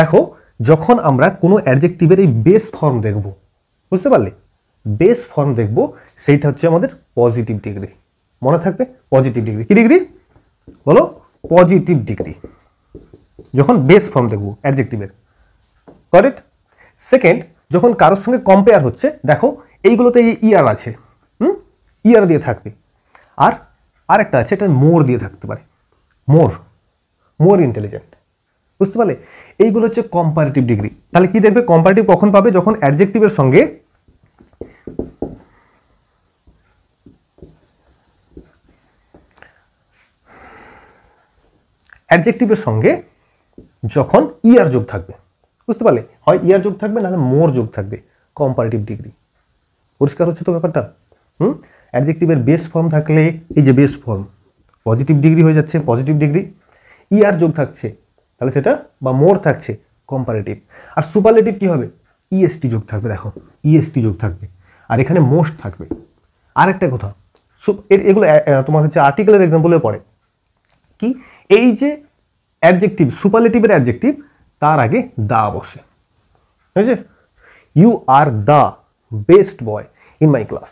দেখো যখন আমরা কোনো অ্যাডজেক্টিভের এই বেস ফর্ম দেখব, বুঝতে পারলে, বেস ফর্ম দেখব, সেইটা হচ্ছে আমাদের পজিটিভ ডিগ্রি। মনে থাকবে, পজিটিভ ডিগ্রি। কি ডিগ্রি বলো? পজিটিভ ডিগ্রি, যখন বেস ফর্ম দেখবো অ্যাডজেক্টিভের। Got it? সেকেন্ড, যখন কারোর সঙ্গে কম্পেয়ার হচ্ছে, দেখো এইগুলোতে এই ইয়ার আছে, ইয়ার দিয়ে থাকবে, আর আরেকটা আছে, এটা মোর দিয়ে থাকতে পারে, মোর ইন্টেলিজেন্ট। বুঝতে পারলে? এইগুলো হচ্ছে কম্পারেটিভ ডিগ্রি। তাহলে কি দেখবে, কম্পারেটিভ কখন পাবে? যখন অ্যাডজেক্টিভের সঙ্গে যখন ইয়ার যোগ থাকবে। বুঝতে পারলে? হয় ইয়ার যোগ থাকবে, নাহলে মোর যোগ থাকবে, কম্পারেটিভ ডিগ্রি। পরিষ্কার হচ্ছে তো ব্যাপারটা? অ্যাডজেক্টিভের বেস ফর্ম থাকলে, এই যে বেস ফর্ম, পজিটিভ ডিগ্রি হয়ে যাচ্ছে, পজিটিভ ডিগ্রি। ইয়ার যোগ থাকছে তাহলে সেটা, বা মোর থাকছে, কম্পারেটিভ। আর সুপারলেটিভ কি হবে? ইএসটি যোগ থাকবে, দেখো ইএসটি যোগ থাকবে, আর এখানে মোস্ট থাকবে। আরেকটা কথা, এগুলো তোমার হচ্ছে আর্টিকেলের এক্সাম্পলে পড়ে কি, এই যে অ্যাডজেক্টিভ, সুপারলেটিভের অ্যাডজেক্টিভ, তার আগে দা বসে। বুঝেছে? You are the best boy in my class.